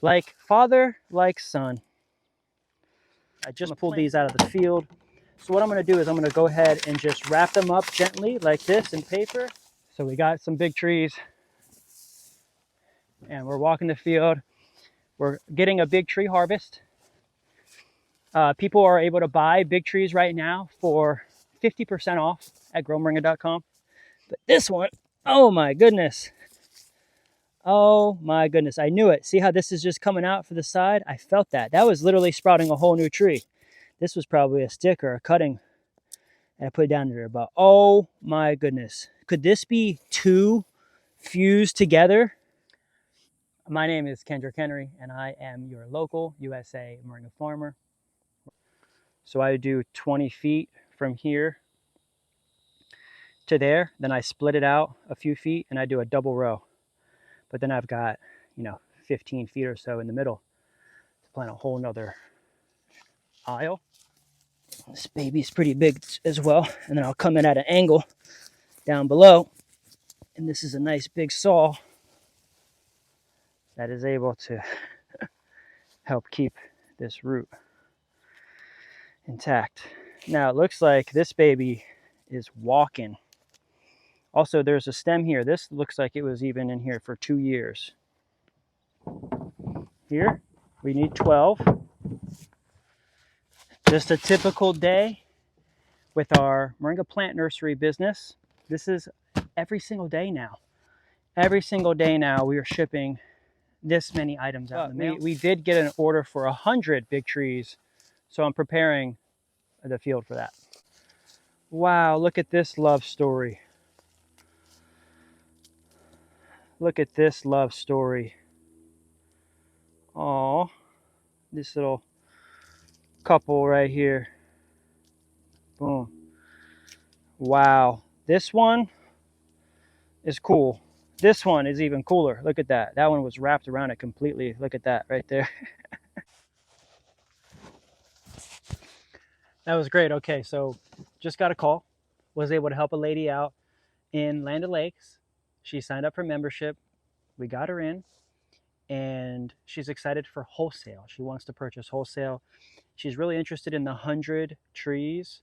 Like father, like son. I just pulled these out of the field. So what I'm going to do is I'm going to go ahead and just wrap them up gently like this in paper. So we got some big trees and we're walking the field. We're getting a big tree harvest. People are able to buy big trees right now for 50% off at growmoringa.com. But this one, oh my goodness. Oh my goodness, I knew it. See how this is just coming out for the side? I felt that. That was literally sprouting a whole new tree. This was probably a stick or a cutting. And I put it down there, but oh my goodness. Could this be two fused together? My name is Kendrick Henry, and I am your local USA moringa farmer. So I do 20 feet from here to there. Then I split it out a few feet and I do a double row. But then I've got, 15 feet or so in the middle to plant a whole nother aisle. This baby's pretty big as well. And then I'll come in at an angle down below. And this is a nice big saw that is able to help keep this root intact. Now it looks like this baby is walking. Also, there's a stem here. This looks like it was even in here for 2 years. Here, we need 12. Just a typical day with our moringa plant nursery business. This is every single day now. Every single day now we are shipping this many items out in the mail. We did get an order for 100 big trees, so I'm preparing the field for that. Wow, look at this love story. Look at this love story. Oh, this little couple right here. Boom. Wow, this one is cool. This one is even cooler. Look at that. That one was wrapped around it completely. Look at that right there. That was great. Okay, so just got a call. Was able to help a lady out in Land O'Lakes. She signed up for membership. We got her in, and she's excited for wholesale. She wants to purchase wholesale. She's really interested in the 100 trees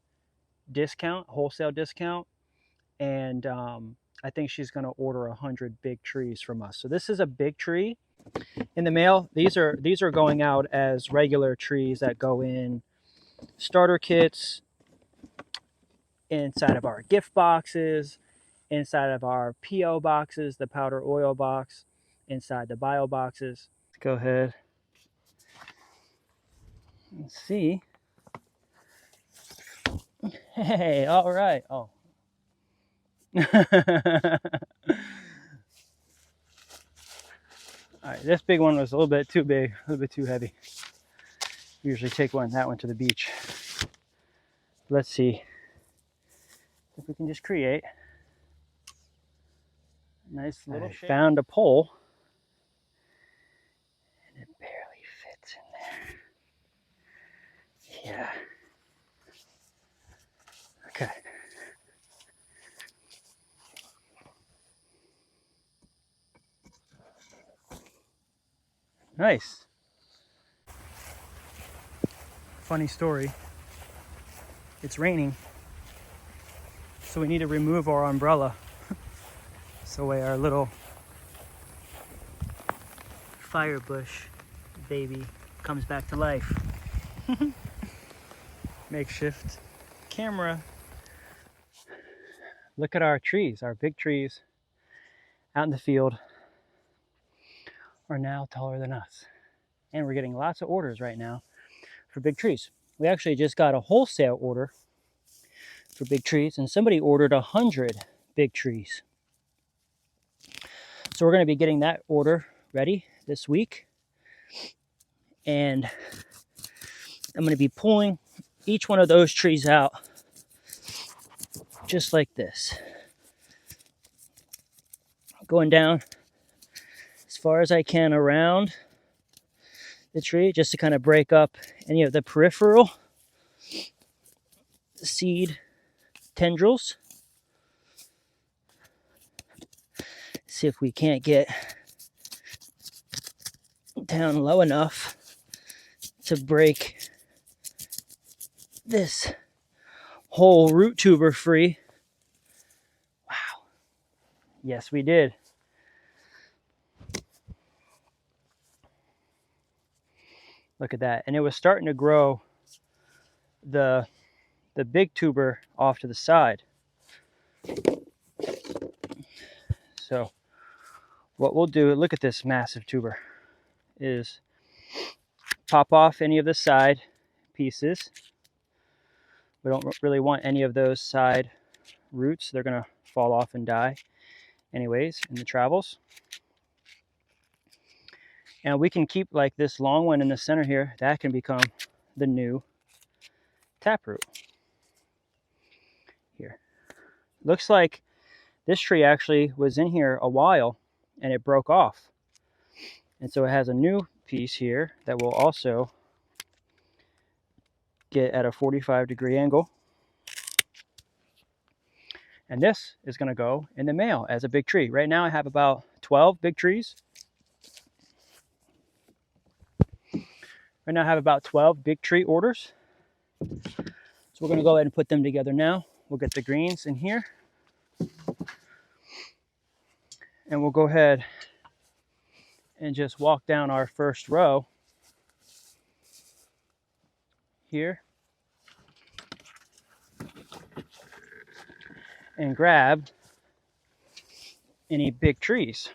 discount, wholesale discount, and I think she's going to order 100 big trees from us. So this is a big tree in the mail. These are going out as regular trees that go in starter kits, inside of our gift boxes, inside of our PO boxes, the powder oil box, inside the bio boxes. Let's go ahead and see. Hey, all right. Oh. All right, this big one was a little bit too big, a little bit too heavy. We usually take that one to the beach. Let's see if we can just create a nice little shape. Found a pole, and it barely fits in there. Yeah. Okay. Nice. Funny story. It's raining, so we need to remove our umbrella so our little fire bush baby comes back to life. Makeshift camera. Look at our trees, our big trees out in the field are now taller than us. And we're getting lots of orders right now for big trees. We actually just got a wholesale order for big trees, and somebody ordered 100 big trees. So we're going to be getting that order ready this week. And I'm going to be pulling each one of those trees out just like this. Going down as far as I can around the tree just to kind of break up any of the peripheral seed tendrils. See if we can't get down low enough to break this whole root tuber free. Wow. Yes, we did. Look at that. And it was starting to grow the big tuber off to the side. So what we'll do, look at this massive tuber, is pop off any of the side pieces. We don't really want any of those side roots. They're going to fall off and die anyways in the travels. And we can keep like this long one in the center here. That can become the new taproot here. Looks like this tree actually was in here a while and it broke off. And so it has a new piece here that will also get at a 45-degree angle. And this is going to go in the mail as a big tree. Right now I have about 12 big trees. Right now I have about 12 big tree orders. So we're going to go ahead and put them together now. We'll get the greens in here. And we'll go ahead and just walk down our first row here and grab any big trees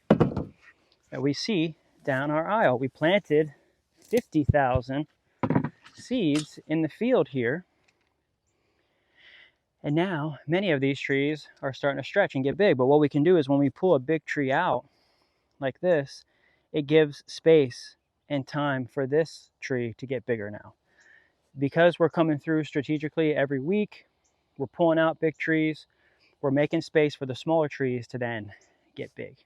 that we see down our aisle. We planted 50,000 seeds in the field here. And now many of these trees are starting to stretch and get big. But what we can do is when we pull a big tree out like this, it gives space and time for this tree to get bigger now. Because we're coming through strategically every week, we're pulling out big trees, we're making space for the smaller trees to then get big.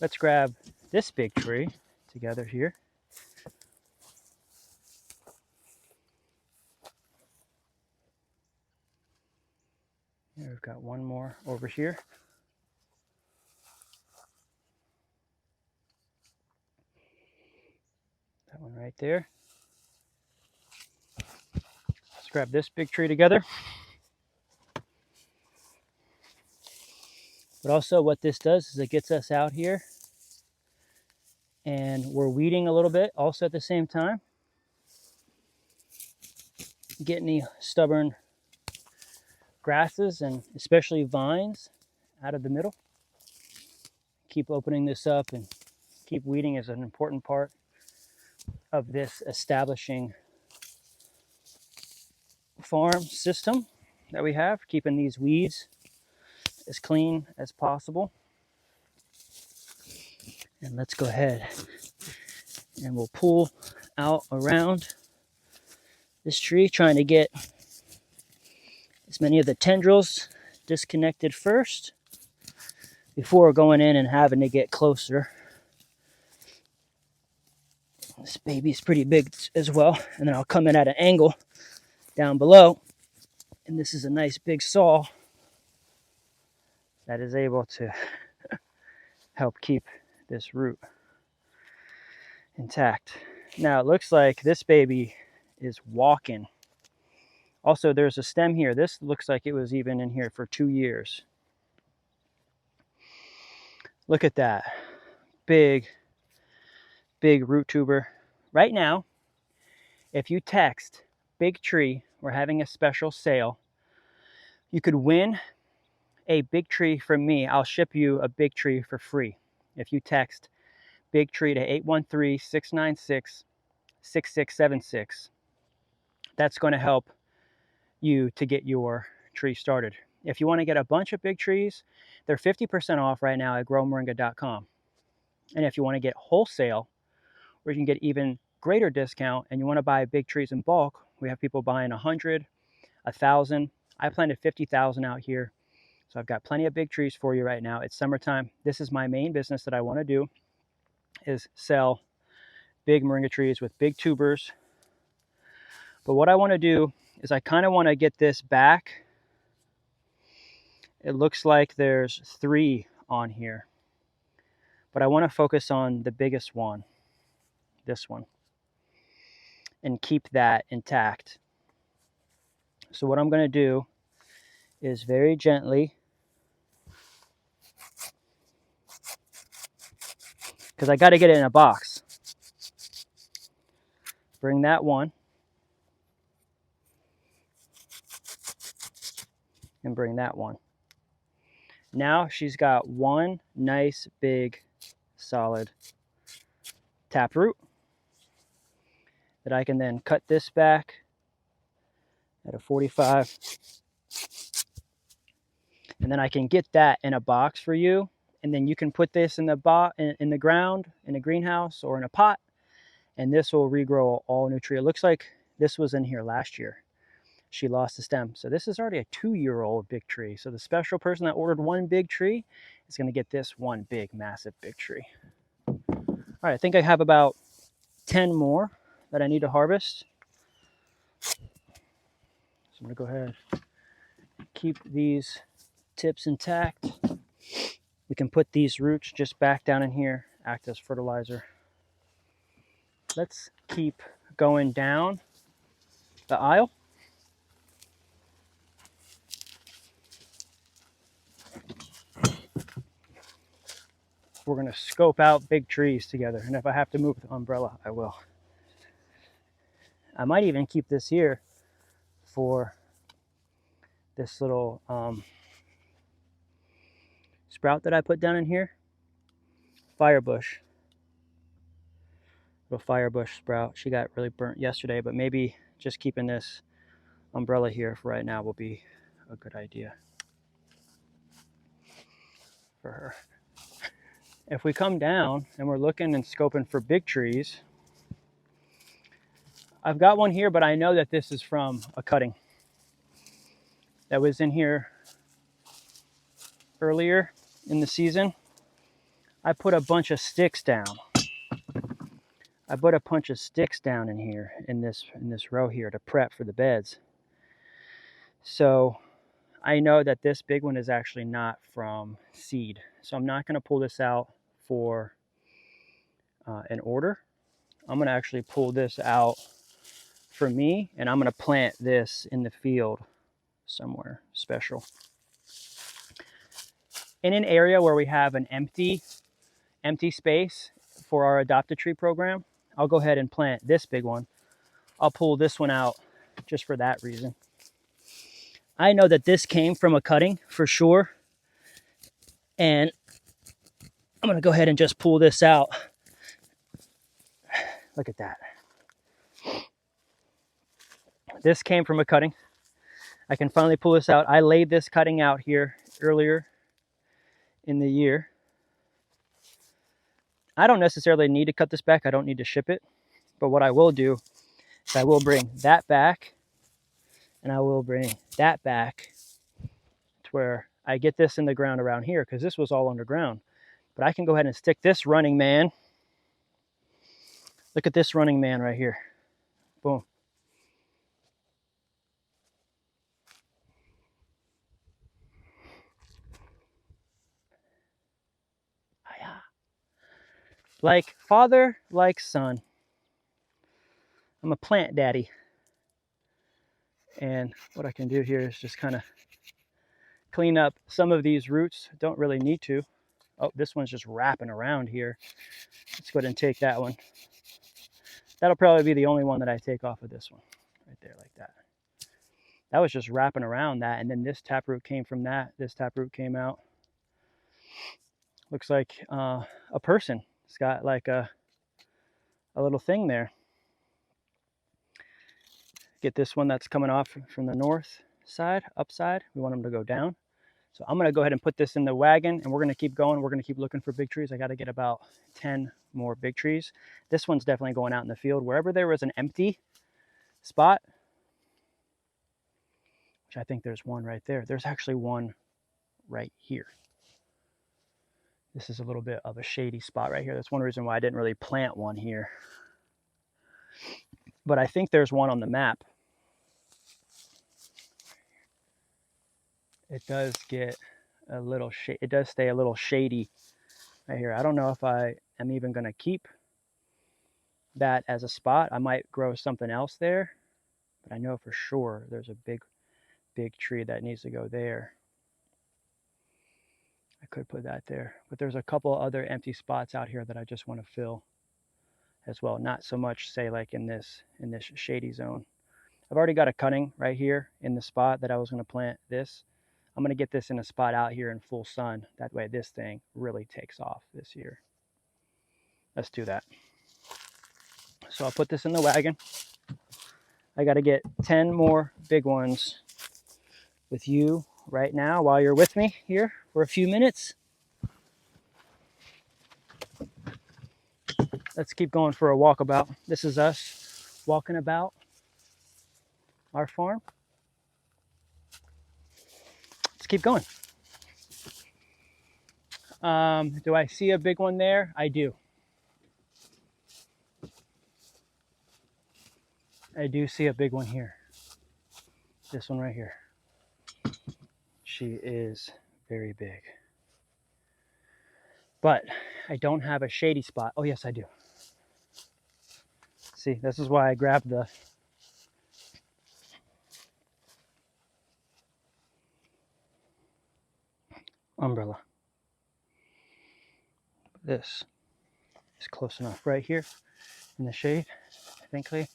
Let's grab this big tree together here. Here we've got one more over here. That one right there. Let's grab this big tree together. But also what this does is it gets us out here and we're weeding a little bit also at the same time. Get any stubborn grasses and especially vines out of the middle. Keep opening this up and keep weeding is an important part of this establishing farm system that we have, keeping these weeds as clean as possible. And let's go ahead and we'll pull out around this tree, trying to get as many of the tendrils disconnected first before going in and having to get closer. This baby's pretty big as well. And then I'll come in at an angle down below. And this is a nice big saw that is able to help keep this root intact. Now it looks like this baby is walking. Also, there's a stem here. This looks like it was even in here for 2 years. Look at that. Big root tuber. Right now, if you text big tree, we're having a special sale. You could win a big tree from me. I'll ship you a big tree for free if you text big tree to 813-696-6676. That's going to help you to get your tree started. If you want to get a bunch of big trees, they're 50% off right now at growmoringa.com. And if you want to get wholesale, where you can get even greater discount, and you want to buy big trees in bulk, we have people buying 100, 1,000. I planted 50,000 out here. So I've got plenty of big trees for you right now. It's summertime. This is my main business that I want to do, is sell big moringa trees with big tubers. But what I want to do is I kind of want to get this back. It looks like there's 3 on here. but I want to focus on the biggest one, this one, and keep that intact. So what I'm going to do is very gently, because I got to get it in a box, bring that one and bring that one. Now she's got one nice big solid taproot that I can then cut this back at a 45, and then I can get that in a box for you, and then you can put this in the ground, in a greenhouse or in a pot, and this will regrow all new tree. It looks like this was in here last year. She lost the stem, so this is already a 2-year-old big tree. So the special person that ordered one big tree is going to get this one big, massive big tree. All right, I think I have about 10 more that I need to harvest. So I'm going to go ahead and keep these tips intact. We can put these roots just back down in here, act as fertilizer. Let's keep going down the aisle. We're going to scope out big trees together, and if I have to move the umbrella, I will. I might even keep this here for this little sprout that I put down in here. Firebush. Little firebush sprout. She got really burnt yesterday, but maybe just keeping this umbrella here for right now will be a good idea for her. If we come down and we're looking and scoping for big trees, I've got one here, but I know that this is from a cutting that was in here earlier in the season. I put a bunch of sticks down. I put a bunch of sticks down in here in this row here to prep for the beds. So I know that this big one is actually not from seed. So I'm not going to pull this out for an order. I'm going to actually pull this out for me, and I'm going to plant this in the field somewhere special. In an area where we have an empty space for our adopt-a-tree program, I'll go ahead and plant this big one. I'll pull this one out just for that reason. I know that this came from a cutting for sure, and I'm going to go ahead and just pull this out. Look at that. This came from a cutting. I can finally pull this out. I laid this cutting out here earlier in the year. I don't necessarily need to cut this back. I don't need to ship it. But what I will do is I will bring that back, and I will bring that back to where I get this in the ground around here, because this was all underground. But I can go ahead and stick this running man. Look at this running man right here. Boom. Like father, like son. I'm a plant daddy. And what I can do here is just kind of clean up some of these roots. Don't really need to. Oh, this one's just wrapping around here. Let's go ahead and take that one. That'll probably be the only one that I take off of this one. Right there, like that. That was just wrapping around that. And then this taproot came from that. This taproot came out. Looks like a person. It's got like a little thing there. Get this one that's coming off from the north side, upside. We want them to go down. So I'm going to go ahead and put this in the wagon, and we're going to keep going. We're going to keep looking for big trees. I got to get about 10 more big trees. This one's definitely going out in the field. Wherever there was an empty spot, which I think there's one right there. There's actually one right here. This is a little bit of a shady spot right here. That's one reason why I didn't really plant one here. But I think there's one on the map. It does get a little shade. It does stay a little shady right here. I don't know if I am even going to keep that as a spot. I might grow something else there, but I know for sure there's a big tree that needs to go there. I could put that there, but there's a couple other empty spots out here that I just want to fill as well. Not so much, say, like in this shady zone. I've already got a cutting right here in the spot that I was going to plant this. I'm going to get this in a spot out here in full sun. That way this thing really takes off this year. Let's do that. So I'll put this in the wagon. I got to get 10 more big ones with you right now while you're with me here for a few minutes. Let's keep going for a walkabout. This is us walking about our farm. Let's keep going. Do I see a big one there? I do. I do see a big one here. This one right here. She is very big. But I don't have a shady spot. Oh, yes, I do. See, this is why I grabbed the umbrella. This is close enough right here in the shade. Thankfully,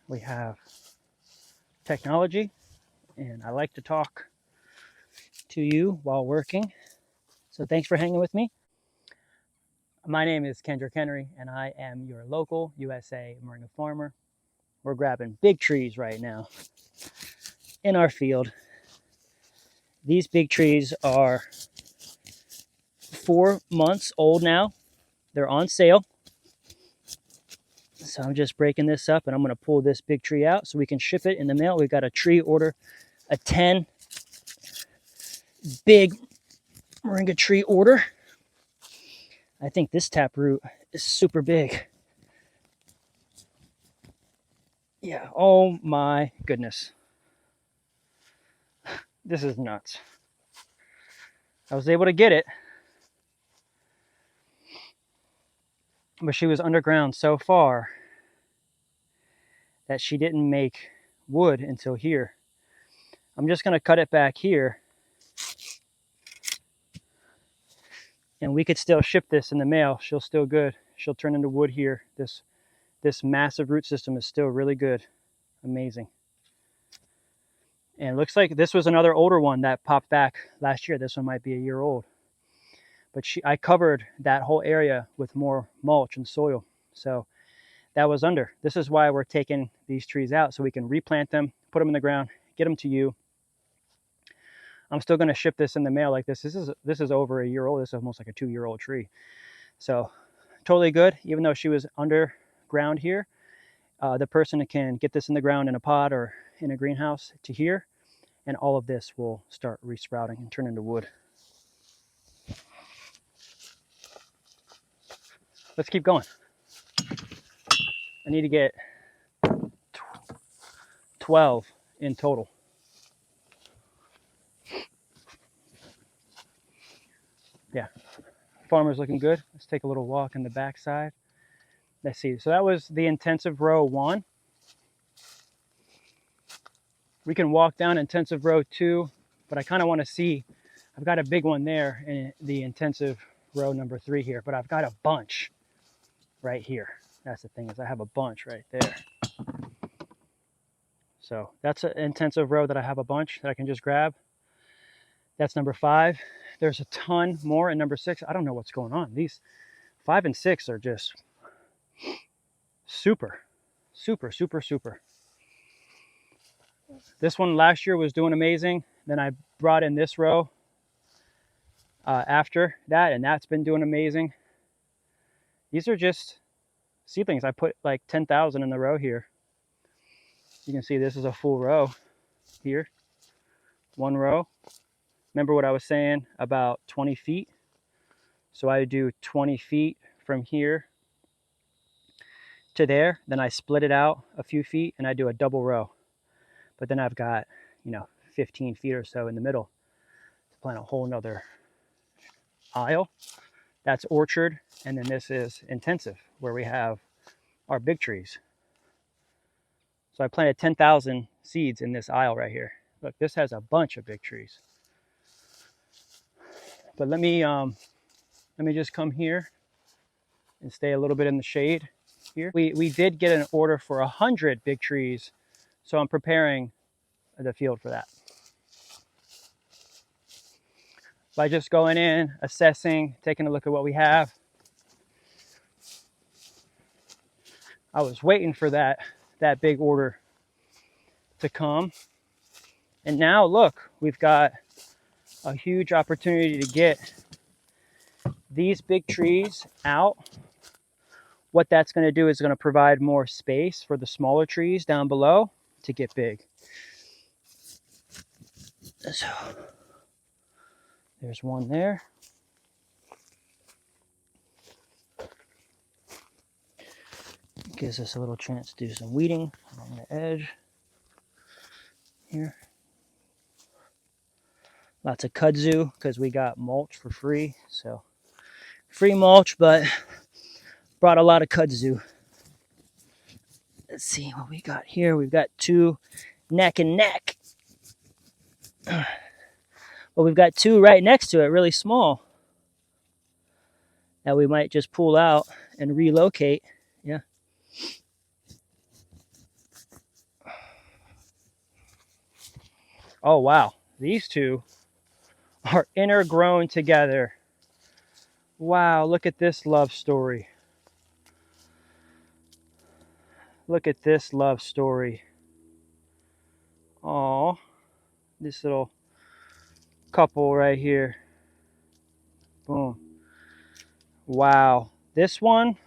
we have technology, and I like to talk to you while working. So thanks for hanging with me. My name is Kendrick Henry, and I am your local USA moringa farmer. We're grabbing big trees right now in our field. These big trees are 4 months old now. They're on sale. So I'm just breaking this up, and I'm going to pull this big tree out so we can ship it in the mail. We've got a tree order, a 10 big moringa tree order. I think this taproot is super big. Yeah, oh my goodness. This is nuts. I was able to get it, but she was underground so far that she didn't make wood until here. I'm just going to cut it back here, and we could still ship this in the mail. She'll still good. She'll turn into wood here. This massive root system is still really good. Amazing. And it looks like this was another older one that popped back last year. This one might be a year old. But I covered that whole area with more mulch and soil. So that was under. This is why we're taking these trees out, so we can replant them, put them in the ground, get them to you. I'm still going to ship this in the mail like this. This is over a year old. This is almost like a 2-year-old tree. So totally good. Even though she was underground here, the person can get this in the ground in a pot or in a greenhouse to here, and all of this will start resprouting and turn into wood. Let's keep going. I need to get 12 in total. Yeah, farmer's looking good. Let's take a little walk in the backside. Let's see. So that was the intensive row 1. We can walk down intensive row 2, but I kind of want to see. I've got a big one there in the intensive row number 3 here, but I've got a bunch right here. That's the thing, is I have a bunch right there. So that's an intensive row that I have a bunch that I can just grab. That's number 5. There's a ton more in number 6. I don't know what's going on. These 5 and 6 are just super. This one last year was doing amazing. Then I brought in this row after that, and that's been doing amazing. These are just seedlings. I put like 10,000 in the row here. You can see this is a full row here. 1 row. Remember what I was saying about 20 feet? So I do 20 feet from here to there. Then I split it out a few feet and I do a double row. But then I've got, 15 feet or so in the middle to plant a whole nother aisle. That's orchard, and then this is intensive, where we have our big trees. So I planted 10,000 seeds in this aisle right here. Look, this has a bunch of big trees. But let me just come here and stay a little bit in the shade here. We did get an order for 100 big trees, so I'm preparing the field for that. By just going in, assessing, taking a look at what we have. I was waiting for that big order to come. And now look, we've got a huge opportunity to get these big trees out. What that's going to do is going to provide more space for the smaller trees down below to get big. So there's one there. Gives us a little chance to do some weeding along the edge here. Lots of kudzu because we got mulch for free. So free mulch, but brought a lot of kudzu. Let's see what we got here. We've got two neck and neck. But we've got two right next to it, really small, that we might just pull out and relocate. Yeah. Oh, wow. These two are intergrown together. Wow, look at this love story. Look at this love story. Oh, this little couple right here. Boom. Wow. This one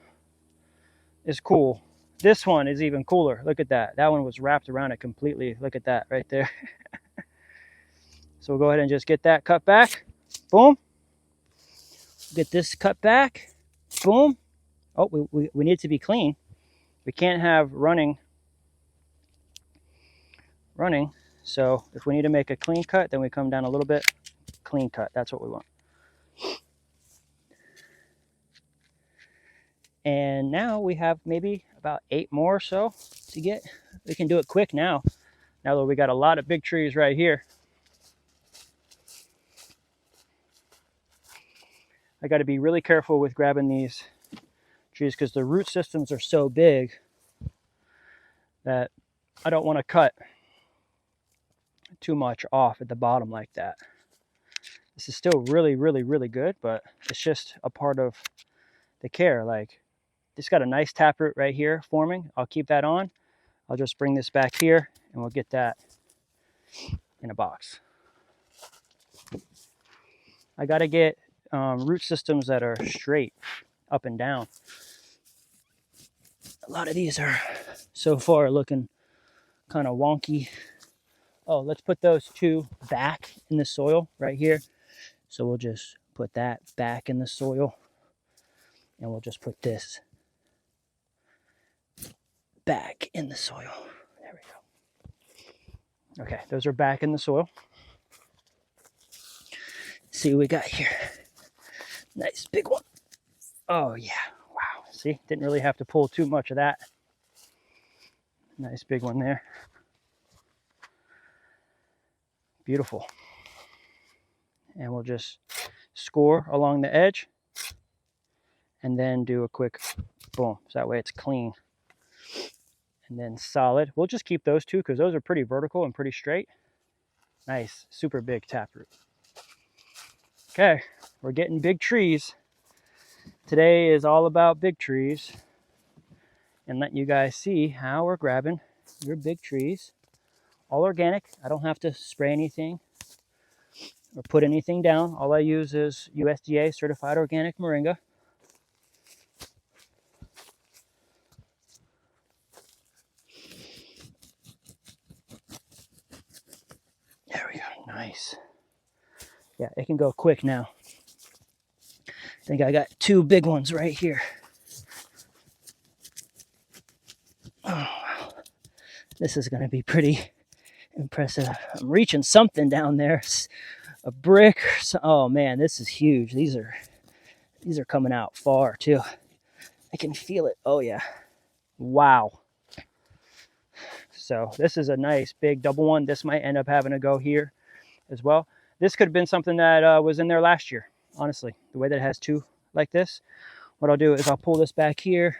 is cool. This one is even cooler. Look at that. That one was wrapped around it completely. Look at that right there. So we'll go ahead and just get that cut back. Boom. Get this cut back. Boom. Oh, we need to be clean. We can't have running. So if we need to make a clean cut, then we come down a little bit. Clean cut. That's what we want. And now we have maybe about 8 more or so to get. We can do it quick now. Now that we got a lot of big trees right here. I got to be really careful with grabbing these trees because the root systems are so big that I don't want to cut too much off at the bottom like that. This is still really, really, really good, but it's just a part of the care. Like, it's got a nice taproot right here forming. I'll keep that on. I'll just bring this back here and we'll get that in a box. I got to get root systems that are straight up and down. A lot of these are so far looking kind of wonky. Oh, let's put those two back in the soil right here. So we'll just put that back in the soil and we'll just put this back in the soil. There we go. Okay, those are back in the soil. See what we got here. Nice big one. Oh yeah, wow. See, didn't really have to pull too much of that. Nice big one there. Beautiful. And we'll just score along the edge and then do a quick boom. So that way it's clean. And then solid. We'll just keep those two because those are pretty vertical and pretty straight. Nice, super big taproot. Okay, we're getting big trees. Today is all about big trees and letting you guys see how we're grabbing your big trees. All organic. I don't have to spray anything or put anything down. All I use is USDA certified organic moringa. There we go. Nice. Yeah, it can go quick now. I think I got 2 big ones right here. Oh, wow. This is going to be pretty impressive. I'm reaching something down there. A brick. Oh man, this is huge. These are These are coming out far too. I can feel it. Oh yeah. Wow. So this is a nice big double one. This might end up having to go here as well. This could have been something that was in there last year, honestly. The way that it has two like this. What I'll do is I'll pull this back here,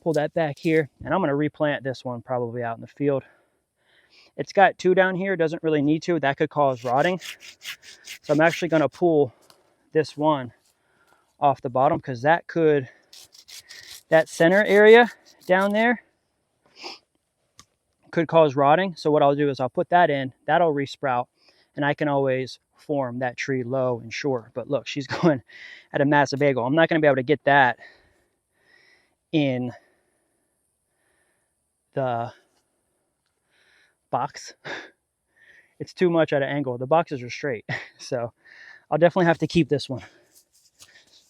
pull that back here, and I'm going to replant this one probably out in the field. It's got two down here, doesn't really need to. That could cause rotting. So I'm actually going to pull this one off the bottom because that center area down there could cause rotting. So what I'll do is I'll put that in, that'll resprout, and I can always form that tree low and short. But look, she's going at a massive angle. I'm not going to be able to get that in the box. It's too much at an angle. The boxes are straight. So I'll definitely have to keep this one.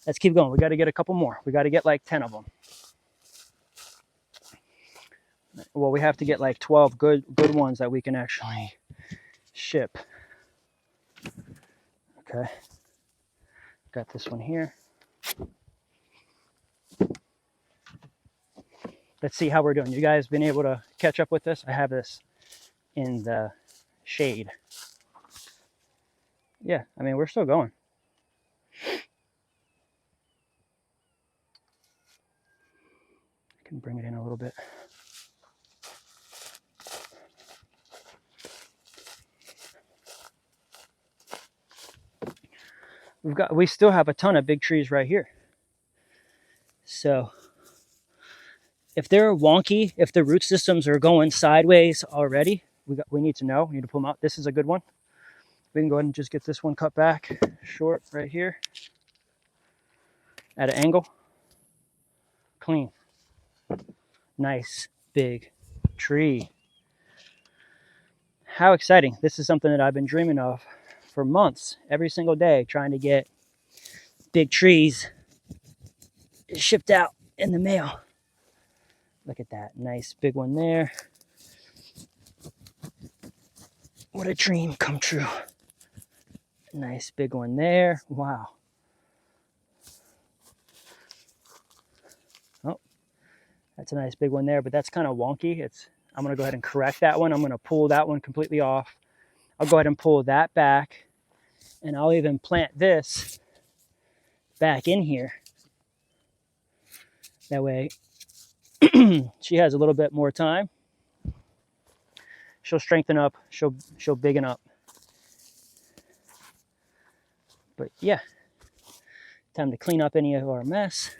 Let's keep going. We got to get a couple more. We got to get like 10 of them. Well, we have to get like 12 good ones that we can actually ship. Okay. Got this one here. Let's see how we're doing. You guys been able to catch up with this? I have this in the shade. Yeah, I mean, we're still going. I can bring it in a little bit. We still have a ton of big trees right here. So if they're wonky, if the root systems are going sideways already, we need to know. We need to pull them out. This is a good one. We can go ahead and just get this one cut back short right here at an angle. Clean. Nice big tree. How exciting. This is something that I've been dreaming of for months, every single day, trying to get big trees shipped out in the mail. Look at that. Nice big one there. What a dream come true. Nice big one there. Wow. Oh, that's a nice big one there, but that's kind of wonky. I'm going to go ahead and correct that one. I'm going to pull that one completely off. I'll go ahead and pull that back, and I'll even plant this back in here. That way she has a little bit more time. She'll strengthen up, she'll biggin up. But yeah, time to clean up any of our mess.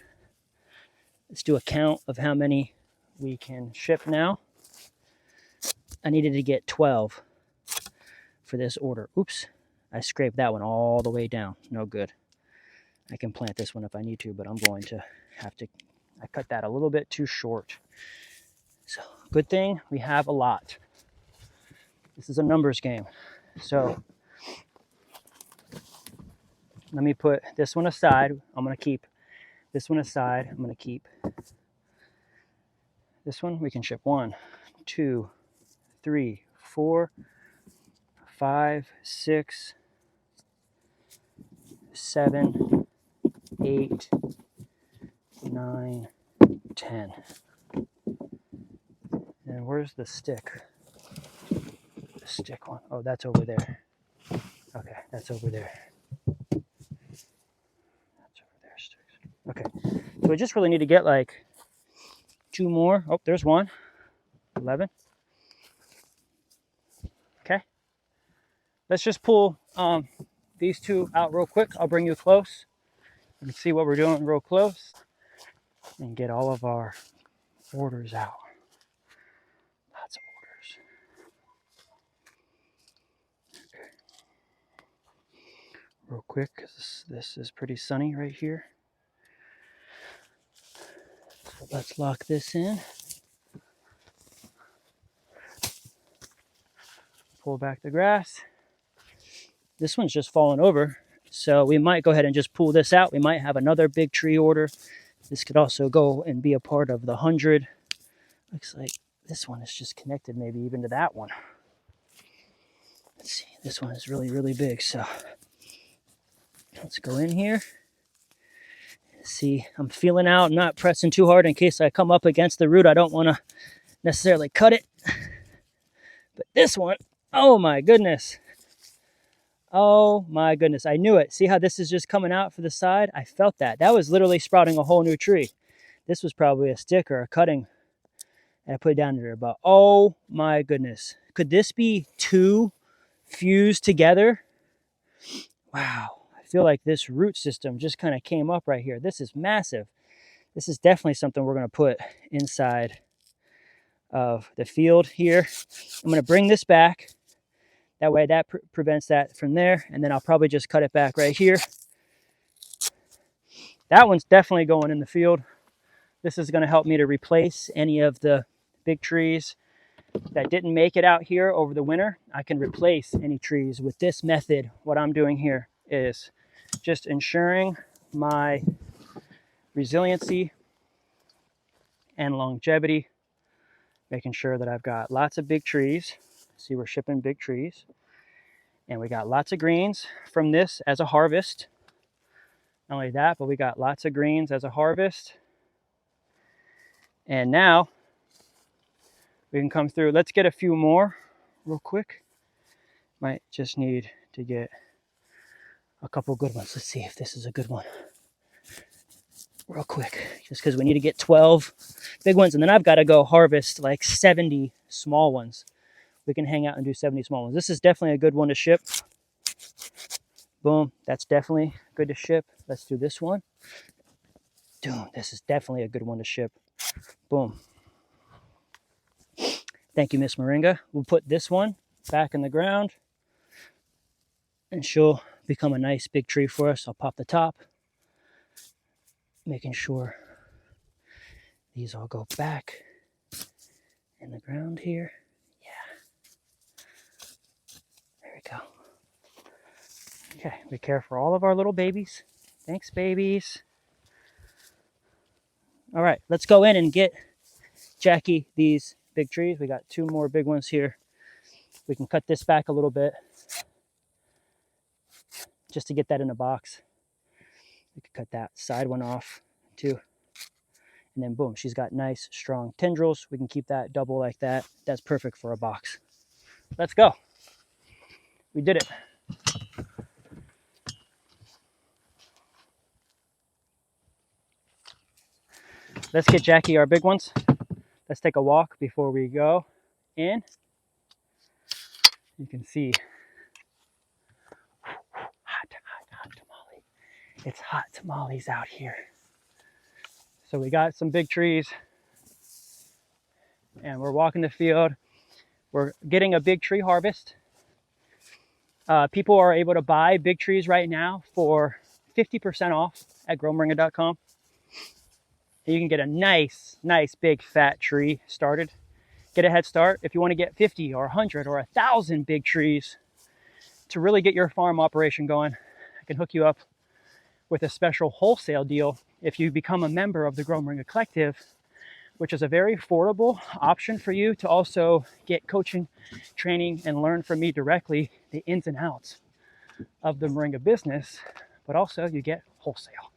Let's do a count of how many we can ship now. I needed to get 12 for this order. Oops, I scraped that one all the way down. No good. I can plant this one if I need to, but I'm going to have to, I cut that a little bit too short. So good thing we have a lot. This is a numbers game. So let me put this one aside. I'm going to keep this one aside. I'm going to keep this one. We can ship 1, 2, 3, 4, 5, 6, 7, 8, 9, 10. And where's the stick? The stick one. Oh, that's over there. Okay, that's over there. That's over there, sticks. Okay, so we just really need to get like 2 more. Oh, there's one. 11. Okay. Let's just pull these 2 out real quick. I'll bring you close. You can see what we're doing real close and get all of our orders out. Lots of orders. Okay. Real quick, because this is pretty sunny right here. So let's lock this in. Pull back the grass. This one's just fallen over, so we might go ahead and just pull this out. We might have another big tree order. This could also go and be a part of the 100. Looks like this one is just connected maybe even to that one. Let's see, this one is really, really big, so let's go in here. See, I'm feeling out, not pressing too hard in case I come up against the root. I don't want to necessarily cut it. But this one, oh my goodness. Oh my goodness, I knew it. See how this is just coming out for the side? I felt that. That was literally sprouting a whole new tree. This was probably a stick or a cutting. And I put it down there, but oh my goodness. Could this be two fused together? Wow. I feel like this root system just kind of came up right here. This is massive. This is definitely something we're going to put inside of the field here. I'm going to bring this back. That way that prevents that from there. And then I'll probably just cut it back right here. That one's definitely going in the field. This is going to help me to replace any of the big trees that didn't make it out here over the winter. I can replace any trees with this method. What I'm doing here is just ensuring my resiliency and longevity, making sure that I've got lots of big trees. See, we're shipping big trees. And we got lots of greens from this as a harvest. Not only that, but we got lots of greens as a harvest. And now we can come through. Let's get a few more real quick. Might just need to get a couple good ones. Let's see if this is a good one. Real quick, just because we need to get 12 big ones. And then I've got to go harvest like 70 small ones. We can hang out and do 70 small ones. This is definitely a good one to ship. Boom, that's definitely good to ship. Let's do this one. Dude, this is definitely a good one to ship. Boom. Thank you, Miss Moringa. We'll put this one back in the ground and she'll become a nice big tree for us. I'll pop the top, making sure these all go back in the ground here. Yeah. There we go. Okay, we care for all of our little babies. Thanks, babies. All right, let's go in and get Jackie these big trees. We got 2 more big ones here. We can cut this back a little bit just to get that in a box. We could cut that side one off too. And then boom, she's got nice, strong tendrils. We can keep that double like that. That's perfect for a box. Let's go. We did it. Let's get Jackie our big ones. Let's take a walk before we go in. You can see hot tamale. It's hot tamales out here. So we got some big trees and we're walking the field. We're getting a big tree harvest. People are able to buy big trees right now for 50% off at growmoringa.com. You can get a nice big fat tree started. Get a head start. If you want to get 50 or 100 or 1,000 big trees to really get your farm operation going, I can hook you up with a special wholesale deal if you become a member of the Grow Moringa Collective, which is a very affordable option for you to also get coaching, training, and learn from me directly the ins and outs of the moringa business, but also you get wholesale.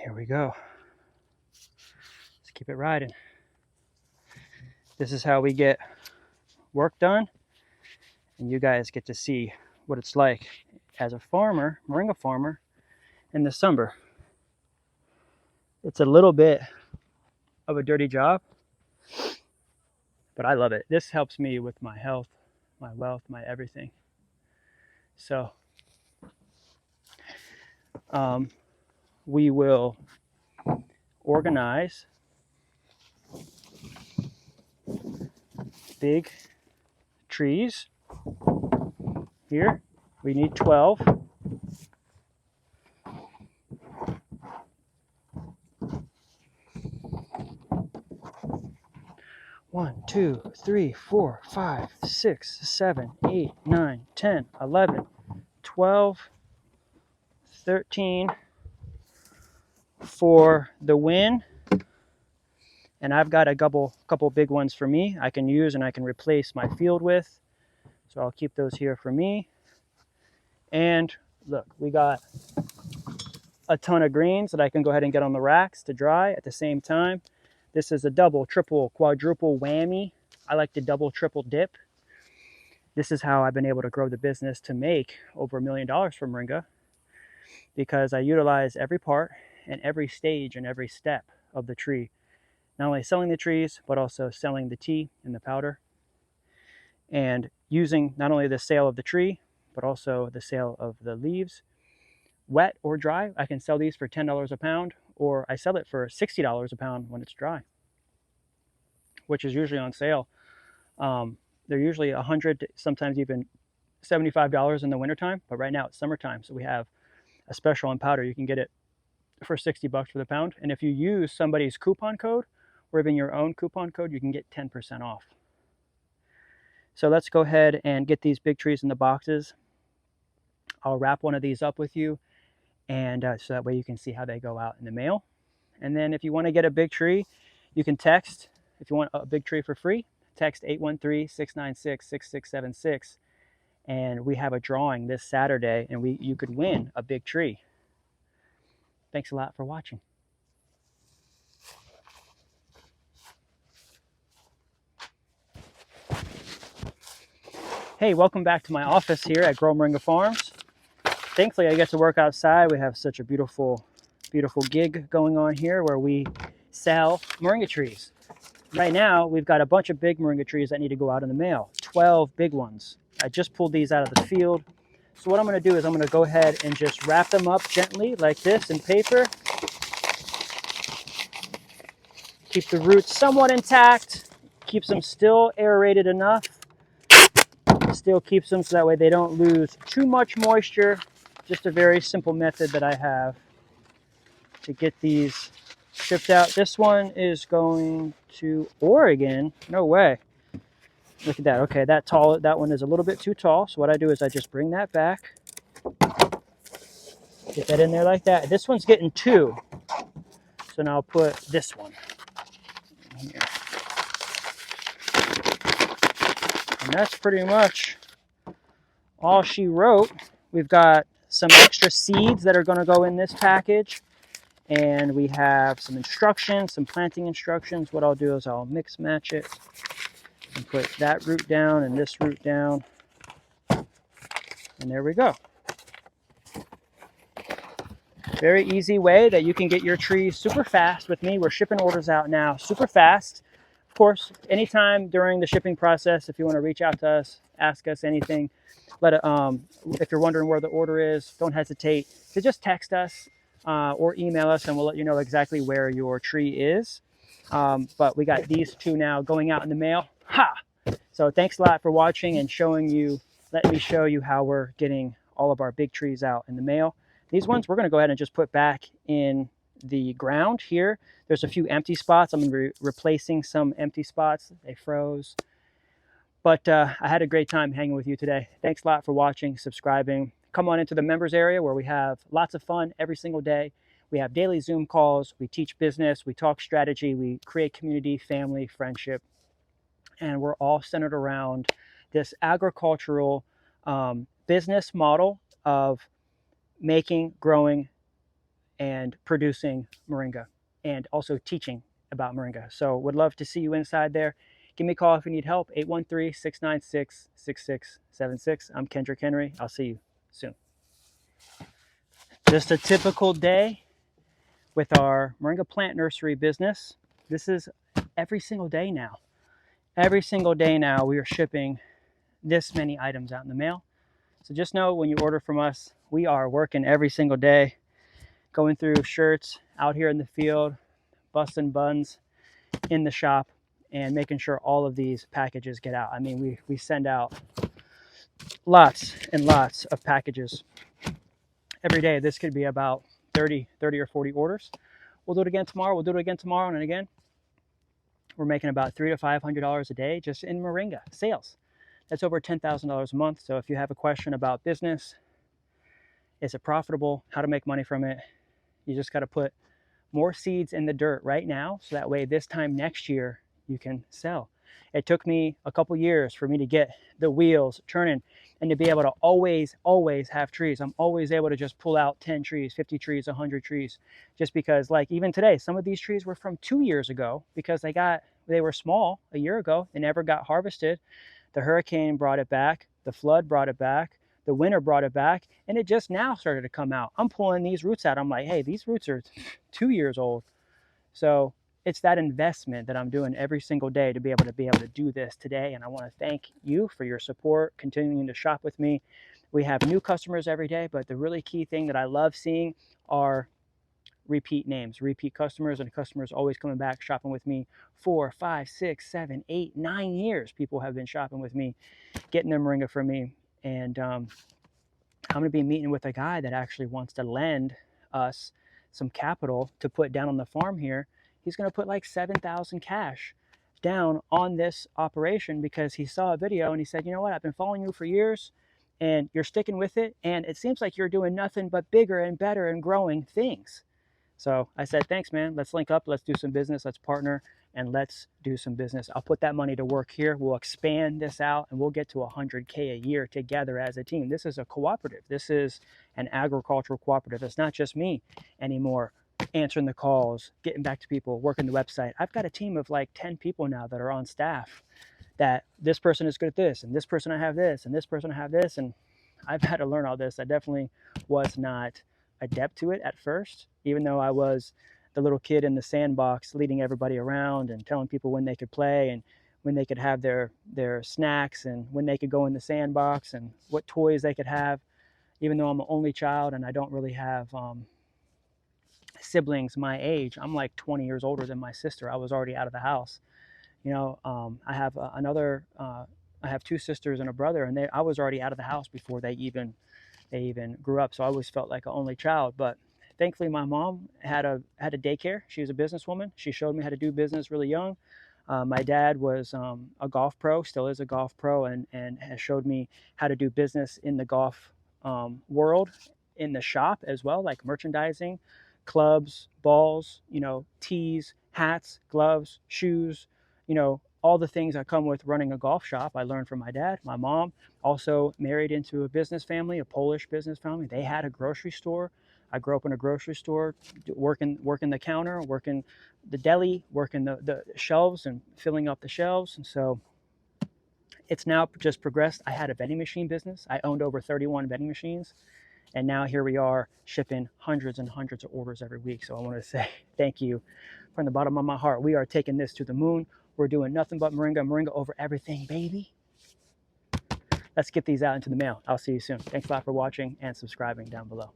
Here we go. Let's keep it riding. This is how we get work done, and you guys get to see what it's like as a farmer, moringa farmer, in the summer. It's a little bit of a dirty job, but I love it. This helps me with my health, my wealth, my everything. So we will organize big trees here. We need 12. One, 2, 3, 4, 5, 6, 7, 8, 9, 10, 11, 12, 13 for the win. And I've got a couple big ones for me I can use and I can replace my field with. So I'll keep those here for me. And look, we got a ton of greens that I can go ahead and get on the racks to dry at the same time. This is a double, triple, quadruple whammy. I like to double, triple dip. This is how I've been able to grow the business to make over $1 million from moringa, because I utilize every part and every stage and every step of the tree. Not only selling the trees, but also selling the tea and the powder, and using not only the sale of the tree, but also the sale of the leaves, wet or dry. I can sell these for $10 a pound, or I sell it for $60 a pound when it's dry, which is usually on sale. They're usually $100, sometimes even $75 in the wintertime, but right now it's summertime, so we have a special on powder. You can get it for $60 for the pound, and if you use somebody's coupon code or even your own coupon code, you can get 10% off. So let's go ahead and get these big trees in the boxes. I'll wrap one of these up with you, and so that way you can see how they go out in the mail. And then if you want to get a big tree, you can text. If you want a big tree for free, text 813-696-6676. And we have a drawing this Saturday, and you could win a big tree. Thanks a lot for watching. Hey, welcome back to my office here at Grow Moringa Farms. Thankfully, I get to work outside. We have such a beautiful, beautiful gig going on here where we sell moringa trees. Right now, we've got a bunch of big moringa trees that need to go out in the mail, 12 big ones. I just pulled these out of the field. So what I'm going to do is I'm going to go ahead and just wrap them up gently like this in paper. Keep the roots somewhat intact, keeps them still aerated enough, still keeps them so that way they don't lose too much moisture. Just a very simple method that I have to get these shipped out. This one is going to Oregon. No way. Look at that. Okay, that one is a little bit too tall. So what I do is I just bring that back, get that in there like that. This one's getting 2. So now I'll put this one in here. And that's pretty much all she wrote. We've got some extra seeds that are going to go in this package, and we have some instructions, some planting instructions. What I'll do is I'll mix match it and put that root down and this root down, and there we go. Very easy way that you can get your trees super fast with me. We're shipping orders out now super fast. Of course, anytime during the shipping process, if you want to reach out to us, ask us anything, if you're wondering where the order is, don't hesitate to just text us or email us, and we'll let you know exactly where your tree is. But we got these 2 now going out in the mail. Ha! So thanks a lot for watching and let me show you how we're getting all of our big trees out in the mail. These ones we're going to go ahead and just put back in the ground here. There's a few empty spots. I'm going to be replacing some empty spots. They froze. But I had a great time hanging with you today. Thanks a lot for watching, subscribing. Come on into the members area where we have lots of fun every single day. We have daily Zoom calls. We teach business. We talk strategy. We create community, family, friendship. And we're all centered around this agricultural business model of making, growing, and producing moringa, and also teaching about moringa. So would love to see you inside there. Give me a call if you need help, 813-696-6676. I'm Kendrick Henry. I'll see you soon. Just a typical day with our moringa plant nursery business. This is every single day now. Every single day now we are shipping this many items out in the mail. So just know when you order from us, we are working every single day, going through shirts out here in the field, busting buns in the shop, and making sure all of these packages get out. I mean, we send out lots and lots of packages every day. This could be about 30 or 40 orders. We'll do it again tomorrow. We'll do it again tomorrow and again. We're making about $300 to $500 a day just in moringa sales. That's over $10,000 a month. So if you have a question about business, is it profitable, how to make money from it, you just got to put more seeds in the dirt right now, so that way this time next year you can sell. It took me a couple years for me to get the wheels turning and to be able to always have trees. I'm always able to just pull out 10 trees, 50 trees, 100 trees, just because, like, even today, some of these trees were from 2 years ago because they were small a year ago. They never got harvested. The hurricane brought it back. The flood brought it back. The winter brought it back, and it just now started to come out. I'm pulling these roots out. I'm like, hey, these roots are 2 years old. So it's that investment that I'm doing every single day to be able to do this today. And I want to thank you for your support, continuing to shop with me. We have new customers every day, but the really key thing that I love seeing are repeat names, repeat customers, and customers always coming back shopping with me 4, 5, 6, 7, 8, 9 years. People have been shopping with me, getting their moringa from me. And I'm going to be meeting with a guy that actually wants to lend us some capital to put down on the farm here. He's going to put like 7,000 cash down on this operation because he saw a video and he said, you know what, I've been following you for years and you're sticking with it, and it seems like you're doing nothing but bigger and better and growing things. So I said, thanks, man. Let's link up. Let's do some business. Let's partner and let's do some business. I'll put that money to work here. We'll expand this out and we'll get to 100K a year together as a team. This is a cooperative. This is an agricultural cooperative. It's not just me anymore answering the calls, getting back to people, working the website. I've got a team of like 10 people now that are on staff, that this person is good at this, and this person I have this, and this person I have this. And I've had to learn all this. I definitely was not adept to it at first, even though I was the little kid in the sandbox leading everybody around and telling people when they could play and when they could have their snacks and when they could go in the sandbox and what toys they could have, even though I'm an only child and I don't really have siblings my age. I'm like 20 years older than my sister. I was already out of the house. You know, I have I have two sisters and a brother, and I was already out of the house before they even grew up. So I always felt like an only child. But thankfully, my mom had a daycare. She was a businesswoman. She showed me how to do business really young. My dad was a golf pro, still is a golf pro, and has showed me how to do business in the golf world, in the shop as well, like merchandising, clubs, balls, you know, tees, hats, gloves, shoes, you know, all the things that come with running a golf shop. I learned from my dad. My mom also married into a business family, a Polish business family. They had a grocery store. I grew up in a grocery store, working the counter, working the deli, working the shelves and filling up the shelves. And so it's now just progressed. I had a vending machine business. I owned over 31 vending machines. And now here we are shipping hundreds and hundreds of orders every week. So I want to say thank you from the bottom of my heart. We are taking this to the moon. We're doing nothing but moringa over everything, baby. Let's get these out into the mail. I'll see you soon. Thanks a lot for watching and subscribing down below.